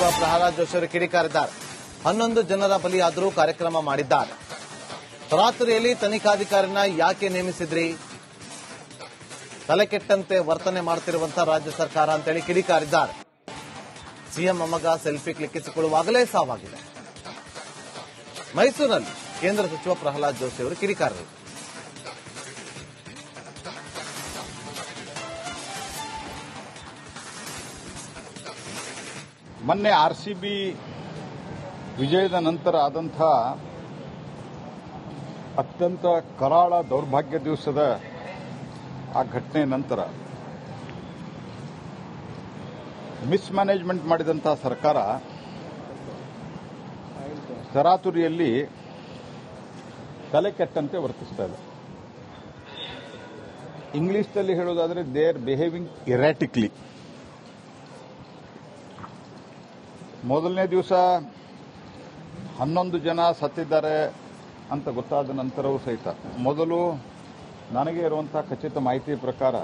ಸಚಿವ ಪ್ರಹ್ಲಾದ್ ಜೋಶಿ ಅವರು ಕಿಡಿಕಾರಿದ್ದಾರೆ. 11 ಜನರ ಬಲಿಯಾದರೂ ಕಾರ್ಯಕ್ರಮ ಮಾಡಿದ್ದಾರೆ. ತರಾತುರಿಯಲ್ಲಿ ತನಿಖಾಧಿಕಾರಿನ ಯಾಕೆ ನೇಮಿಸಿದ್ರಿ? ತಲೆಕೆಟ್ಟಂತೆ ವರ್ತನೆ ಮಾಡುತ್ತಿರುವಂತಹ ರಾಜ್ಯ ಸರ್ಕಾರ ಅಂತೇಳಿ ಕಿಡಿಕಾರಿದ್ದಾರೆ. ಸಿಎಂ ಮೊಮ್ಮಗ ಸೆಲ್ಫಿ ಕ್ಲಿಕ್ಕಿಸಿಕೊಳ್ಳುವಾಗಲೇ ಸಾವಾಗಿದೆ. ಮೈಸೂರಿನಲ್ಲಿ ಕೇಂದ್ರ ಸಚಿವ ಪ್ರಹ್ಲಾದ್ ಜೋಶಿ ಅವರು ಕಿಡಿಕಾರರು. ಮೊನ್ನೆ ಆರ್ಸಿಬಿ ವಿಜಯದ ನಂತರ ಆದಂಥ ಅತ್ಯಂತ ಕರಾಳ ದೌರ್ಭಾಗ್ಯ ದಿವಸದ ಆ ಘಟನೆ ನಂತರ ಮಿಸ್ಮ್ಯಾನೇಜ್ಮೆಂಟ್ ಮಾಡಿದಂಥ ಸರ್ಕಾರ ತರಾತುರಿಯಲ್ಲಿ ತಲೆ ಕೆಟ್ಟಂತೆ ವರ್ತಿಸ್ತಾ ಇದೆ. ಇಂಗ್ಲಿಷ್ನಲ್ಲಿ ಹೇಳೋದಾದ್ರೆ ದೇ ಆರ್ ಬಿಹೇವಿಂಗ್ ಇರಾಟಿಕ್ಲಿ. ಮೊದಲನೇ ದಿವಸ 11 ಜನ ಸತ್ತಿದ್ದಾರೆ ಅಂತ ಗೊತ್ತಾದ ನಂತರವೂ ಸಹಿತ ಮೊದಲು ನನಗೆ ಇರುವಂತಹ ಖಚಿತ ಮಾಹಿತಿ ಪ್ರಕಾರ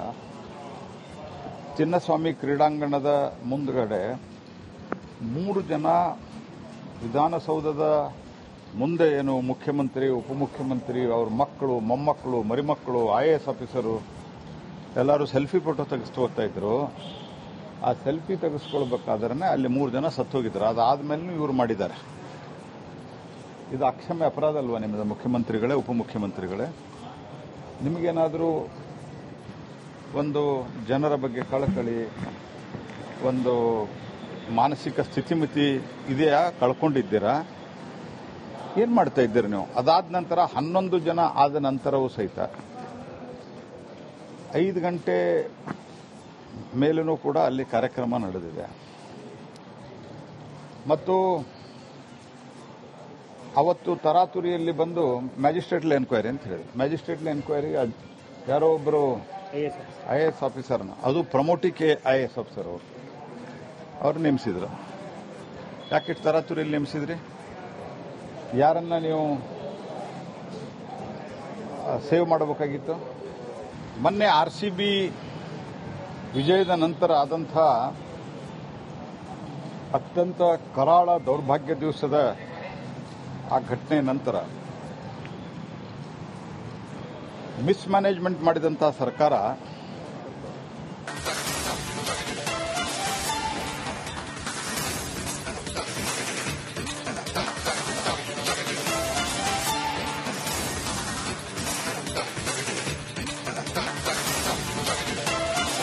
ಚಿನ್ನಸ್ವಾಮಿ ಕ್ರೀಡಾಂಗಣದ ಮುಂದುಗಡೆ 3 ಜನ ವಿಧಾನಸೌಧದ ಮುಂದೆ ಏನು ಮುಖ್ಯಮಂತ್ರಿ, ಉಪಮುಖ್ಯಮಂತ್ರಿ, ಅವ್ರ ಮಕ್ಕಳು, ಮೊಮ್ಮಕ್ಕಳು, ಮರಿಮಕ್ಕಳು, IAS ಆಫೀಸರು ಎಲ್ಲರೂ ಸೆಲ್ಫಿ ಫೋಟೋ ತೆಗೆಸ್ತು ಹೋಗ್ತಾ ಇದ್ರು. ಆ ಸೆಲ್ಫಿ ತೆಗೆಸ್ಕೊಳ್ಬೇಕಾದ್ರೆ ಅಲ್ಲಿ 3 ಜನ ಸತ್ತೋಗಿದ್ರು. ಅದಾದ್ಮೇಲೆ ಇವರು ಮಾಡಿದ್ದಾರೆ. ಇದು ಅಕ್ಷಮ್ಯ ಅಪರಾಧ ಅಲ್ವಾ ನಿಮ್ಮದು ಮುಖ್ಯಮಂತ್ರಿಗಳೇ, ಉಪಮುಖ್ಯಮಂತ್ರಿಗಳೇ? ನಿಮಗೇನಾದರೂ ಒಂದು ಜನರ ಬಗ್ಗೆ ಕಳಕಳಿ, ಒಂದು ಮಾನಸಿಕ ಸ್ಥಿತಿಮಿತಿ ಇದೆಯಾ? ಕಳ್ಕೊಂಡಿದ್ದೀರಾ? ಏನು ಮಾಡ್ತಾ ಇದ್ದೀರಿ ನೀವು? ಅದಾದ ನಂತರ 11 ಜನ ಆದ ನಂತರವೂ ಸಹಿತ 5 ಗಂಟೆ ಮೇಲೂ ಕೂಡ ಅಲ್ಲಿ ಕಾರ್ಯಕ್ರಮ ನಡೆದಿದೆ. ಮತ್ತು ಅವತ್ತು ತರಾತುರಿಯಲ್ಲಿ ಬಂದು ಮ್ಯಾಜಿಸ್ಟ್ರೇಟ್ ಎನ್ಕ್ವೈರಿ ಅಂತ ಹೇಳಿ, ಮ್ಯಾಜಿಸ್ಟ್ರೇಟ್ ಎನ್ಕ್ವೈರಿಗೆ ಯಾರೋ ಒಬ್ಬರು IAS ಆಫೀಸರ್ನ, ಅದು ಪ್ರಮೋಟಿಕೆ IAS ಆಫೀಸರ್ ಅವ್ರು ನೇಮಿಸಿದ್ರು. ಯಾಕೆ ತರಾತುರಿಯಲ್ಲಿ ನೇಮಿಸಿದ್ರಿ? ಯಾರನ್ನ ನೀವು ಸೇವ್ ಮಾಡಬೇಕಾಗಿತ್ತು? ಮೊನ್ನೆ ಆರ್ಸಿಬಿ ವಿಜಯದ ನಂತರ ಆದಂಥ ಅತ್ಯಂತ ಕರಾಳ ದೌರ್ಭಾಗ್ಯ ದಿವಸದ ಆ ಘಟನೆ ನಂತರ ಮಿಸ್ಮ್ಯಾನೇಜ್ಮೆಂಟ್ ಮಾಡಿದಂಥ ಸರ್ಕಾರ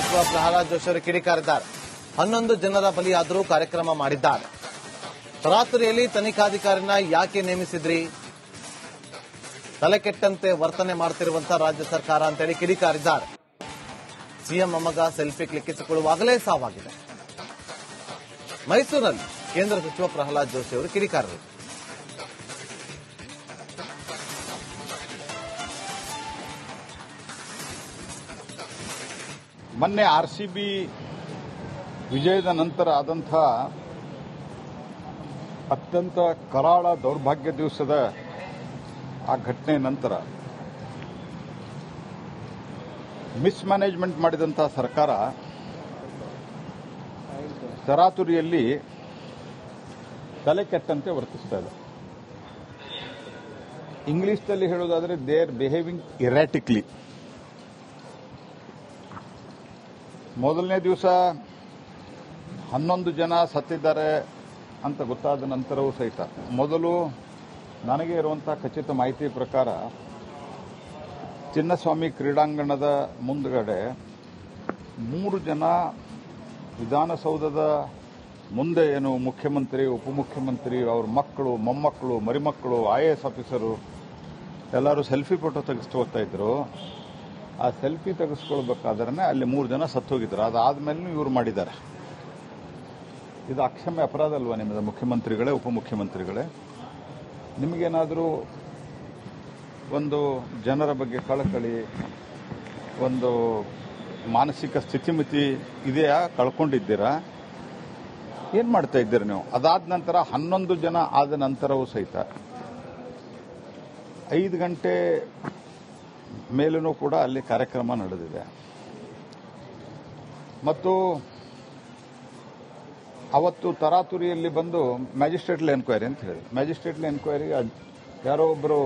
ಸಚಿವ ಪ್ರಹ್ಲಾದ್ ಜೋಶಿ ಅವರು ಕಿಡಿಕಾರಿದ್ದಾರೆ. 11 ಜನರ ಬಲಿಯಾದರೂ ಕಾರ್ಯಕ್ರಮ ಮಾಡಿದ್ದಾರೆ. ತರಾತುರಿಯಲ್ಲಿ ತನಿಖಾಧಿಕಾರಿನ ಯಾಕೆ ನೇಮಿಸಿದ್ರಿ? ತಲೆಕೆಟ್ಟಂತೆ ವರ್ತನೆ ಮಾಡುತ್ತಿರುವಂತಹ ರಾಜ್ಯ ಸರ್ಕಾರ ಅಂತೇಳಿ ಕಿಡಿಕಾರಿದ್ದಾರೆ. ಸಿಎಂ ಮೊಮ್ಮಗ ಸೆಲ್ಫಿ ಕ್ಲಿಕ್ಕಿಸಿಕೊಳ್ಳುವಾಗಲೇ ಸಾವಾಗಿದೆ. ಮೈಸೂರಿನಲ್ಲಿ ಕೇಂದ್ರ ಸಚಿವ ಪ್ರಹ್ಲಾದ್ ಜೋಶಿ ಅವರು ಕಿಡಿಕಾರರು. ಮೊನ್ನೆ ಆರ್ಸಿಬಿ ವಿಜಯದ ನಂತರ ಆದಂಥ ಅತ್ಯಂತ ಕರಾಳ ದೌರ್ಭಾಗ್ಯ ದಿವಸದ ಆ ಘಟನೆ ನಂತರ ಮಿಸ್ಮ್ಯಾನೇಜ್ಮೆಂಟ್ ಮಾಡಿದಂಥ ಸರ್ಕಾರ ತರಾತುರಿಯಲ್ಲಿ ತಲೆ ಕೆಟ್ಟಂತೆ ವರ್ತಿಸ್ತಾ ಇದೆ. ಇಂಗ್ಲಿಷ್ನಲ್ಲಿ ಹೇಳೋದಾದ್ರೆ ದೇ ಆರ್ ಬಿಹೇವಿಂಗ್ ಇರಾಟಿಕ್ಲಿ. ಮೊದಲನೇ ದಿವಸ 11 ಜನ ಸತ್ತಿದ್ದಾರೆ ಅಂತ ಗೊತ್ತಾದ ನಂತರವೂ ಸಹಿತ ಮೊದಲು ನನಗೆ ಇರುವಂತಹ ಖಚಿತ ಮಾಹಿತಿ ಪ್ರಕಾರ ಚಿನ್ನಸ್ವಾಮಿ ಕ್ರೀಡಾಂಗಣದ ಮುಂದುಗಡೆ 3 ಜನ ವಿಧಾನಸೌಧದ ಮುಂದೆ ಏನು ಮುಖ್ಯಮಂತ್ರಿ, ಉಪಮುಖ್ಯಮಂತ್ರಿ, ಅವ್ರ ಮಕ್ಕಳು, ಮೊಮ್ಮಕ್ಕಳು, ಮರಿಮಕ್ಕಳು, IAS ಆಫೀಸರು ಎಲ್ಲರೂ ಸೆಲ್ಫಿ ಫೋಟೋ ತೆಗೆಸ್ತು ಹೋಗ್ತಾ ಇದ್ರು. ಆ ಸೆಲ್ಫಿ ತೆಗೆಸ್ಕೊಳ್ಬೇಕಾದ್ರೆ ಅಲ್ಲಿ 3 ಜನ ಸತ್ತೋಗಿದ್ರು. ಅದಾದ್ಮೇಲೆ ಇವರು ಮಾಡಿದ್ದಾರೆ. ಇದು ಅಕ್ಷಮ್ಯ ಅಪರಾಧ ಅಲ್ವಾ ನಿಮ್ಮದು ಮುಖ್ಯಮಂತ್ರಿಗಳೇ, ಉಪಮುಖ್ಯಮಂತ್ರಿಗಳೇ? ನಿಮಗೇನಾದರೂ ಒಂದು ಜನರ ಬಗ್ಗೆ ಕಳಕಳಿ, ಒಂದು ಮಾನಸಿಕ ಸ್ಥಿತಿಮಿತಿ ಇದೆಯಾ? ಕಳ್ಕೊಂಡಿದ್ದೀರಾ? ಏನು ಮಾಡ್ತಾ ಇದ್ದೀರಿ ನೀವು? ಅದಾದ ನಂತರ 11 ಜನ ಆದ ನಂತರವೂ ಸಹಿತ 5 ಗಂಟೆ ಮೇಲೂ ಕೂಡ ಅಲ್ಲಿ ಕಾರ್ಯಕ್ರಮ ನಡೆದಿದೆ. ಮತ್ತು ಅವತ್ತು ತರಾತುರಿಯಲ್ಲಿ ಬಂದು ಮ್ಯಾಜಿಸ್ಟ್ರೇಟ್ಲಿ ಎನ್ಕ್ವೈರಿ ಅಂತ ಹೇಳಿದ್ರು. ಮ್ಯಾಜಿಸ್ಟ್ರೇಟ್ಲಿ ಎನ್ಕ್ವೈರಿಗೆ ಯಾರೋ ಒಬ್ಬರು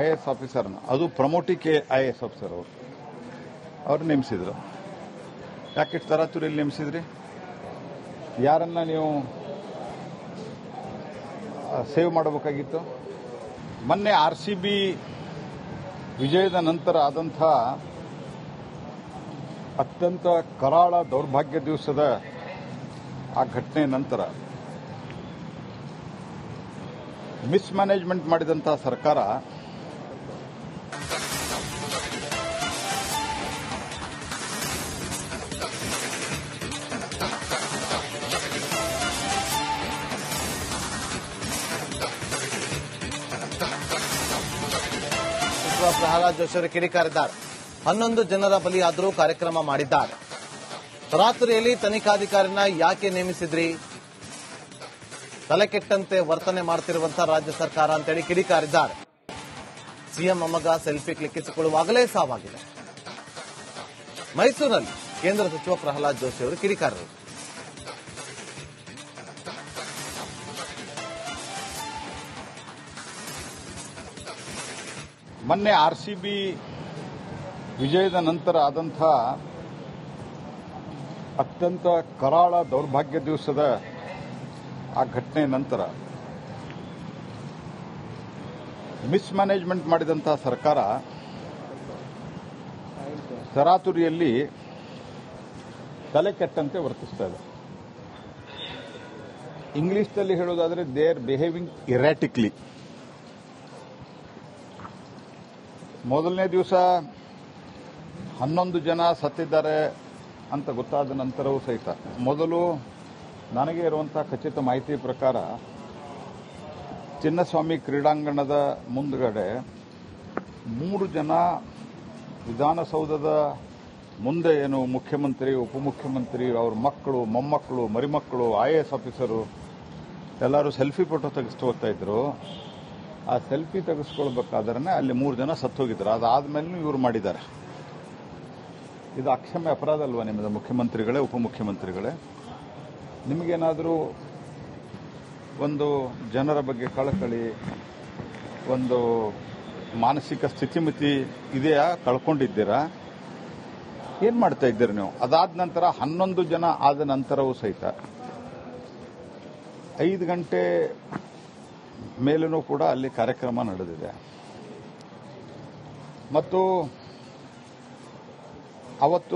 IAS ಆಫೀಸರ್ನ, ಅದು ಪ್ರಮೋಟಿಕೆ IAS ಆಫೀಸರ್ ಅವ್ರು ನೇಮಿಸಿದ್ರು. ಯಾಕೆ ತರಾತುರಿಯಲ್ಲಿ ನೇಮಿಸಿದ್ರಿ? ಯಾರನ್ನ ನೀವು ಸೇವ್ ಮಾಡಬೇಕಾಗಿತ್ತು? ಮೊನ್ನೆ RCB ವಿಜಯದ ನಂತರ ಆದಂಥ ಅತ್ಯಂತ ಕರಾಳ ದೌರ್ಭಾಗ್ಯ ದಿವಸದ ಆ ಘಟನೆ ನಂತರ ಮಿಸ್ಮ್ಯಾನೇಜ್ಮೆಂಟ್ ಮಾಡಿದಂತಹ ಸರ್ಕಾರ ಸಚಿವ ಪ್ರಹ್ಲಾದ್ ಜೋಶಿ ಅವರು ಕಿಡಿಕಾರಿದ್ದಾರೆ. 11 ಜನರ ಬಲಿಯಾದರೂ ಕಾರ್ಯಕ್ರಮ ಮಾಡಿದ್ದಾರೆ. ರಾತ್ರಿಯಲ್ಲಿ ತನಿಖಾಧಿಕಾರಿನ ಯಾಕೆ ನೇಮಿಸಿದ್ರಿ? ತಲೆ ಕೆಟ್ಟಂತೆ ವರ್ತನೆ ಮಾಡ್ತಿರುವಂತಹ ರಾಜ್ಯ ಸರ್ಕಾರ ಅಂತೇಳಿ ಕಿಡಿಕಾರಿದ್ದಾರೆ. ಸಿಎಂ ಮೊಮ್ಮಗ ಸೆಲ್ಫಿ ಕ್ಲಿಕ್ಕಿಸಿಕೊಳ್ಳುವಾಗಲೇ ಸಾವಾಗಿದೆ. ಮೈಸೂರಿನಲ್ಲಿ ಕೇಂದ್ರ ಸಚಿವ ಪ್ರಹ್ಲಾದ್ ಜೋಶಿ ಅವರು ಕಿಡಿಕಾರರು. ಮೊನ್ನೆ RCB ವಿಜಯದ ನಂತರ ಆದಂಥ ಅತ್ಯಂತ ಕರಾಳ ದೌರ್ಭಾಗ್ಯ ದಿವಸದ ಆ ಘಟನೆ ನಂತರ ಮಿಸ್ಮ್ಯಾನೇಜ್ಮೆಂಟ್ ಮಾಡಿದಂತಹ ಸರ್ಕಾರ ತರಾತುರಿಯಲ್ಲಿ ತಲೆ ಕೆಟ್ಟಂತೆ ವರ್ತಿಸ್ತಾ ಇದೆ. ಇಂಗ್ಲಿಷ್ನಲ್ಲಿ ಹೇಳೋದಾದ್ರೆ ದೇ ಆರ್ ಬಿಹೇವಿಂಗ್ ಇರಾಟಿಕ್ಲಿ. ಮೊದಲನೇ ದಿವಸ 11 ಜನ ಸತ್ತಿದ್ದಾರೆ ಅಂತ ಗೊತ್ತಾದ ನಂತರವೂ ಸಹಿತ ಮೊದಲು ನನಗೆ ಇರುವಂತಹ ಖಚಿತ ಮಾಹಿತಿ ಪ್ರಕಾರ ಚಿನ್ನಸ್ವಾಮಿ ಕ್ರೀಡಾಂಗಣದ ಮುಂದುಗಡೆ 3 ಜನ ವಿಧಾನಸೌಧದ ಮುಂದೆ ಏನು ಮುಖ್ಯಮಂತ್ರಿ, ಉಪಮುಖ್ಯಮಂತ್ರಿ, ಅವ್ರ ಮಕ್ಕಳು, ಮೊಮ್ಮಕ್ಕಳು, ಮರಿಮಕ್ಕಳು, IAS ಆಫೀಸರು ಎಲ್ಲರೂ ಸೆಲ್ಫಿ ಫೋಟೋ ತೆಗೆಸ್ತು ಹೋಗ್ತಾ ಇದ್ರು. ಆ ಸೆಲ್ಫಿ ತೆಗೆಸ್ಕೊಳ್ಬೇಕಾದ್ರೆ ಅಲ್ಲಿ 3 ಜನ ಸತ್ತು ಹೋಗಿದ್ರು. ಅದಾದ್ಮೇಲೆ ಇವರು ಮಾಡಿದ್ದಾರೆ. ಇದು ಅಕ್ಷಮ್ಯ ಅಪರಾಧ ಅಲ್ವಾ ನಿಮ್ಮದು ಮುಖ್ಯಮಂತ್ರಿಗಳೇ, ಉಪಮುಖ್ಯಮಂತ್ರಿಗಳೇ? ನಿಮಗೇನಾದರೂ ಒಂದು ಜನರ ಬಗ್ಗೆ ಕಳಕಳಿ, ಒಂದು ಮಾನಸಿಕ ಸ್ಥಿತಿಮಿತಿ ಇದೆಯಾ? ಕಳ್ಕೊಂಡಿದ್ದೀರಾ? ಏನ್ ಮಾಡ್ತಾ ಇದ್ದೀರಿ ನೀವು? ಅದಾದ ನಂತರ 11 ಜನ ಆದ ನಂತರವೂ ಸಹಿತ 5 ಗಂಟೆ ಮೇಲೂ ಕೂಡ ಅಲ್ಲಿ ಕಾರ್ಯಕ್ರಮ ನಡೆದಿದೆ. ಮತ್ತು ಅವತ್ತು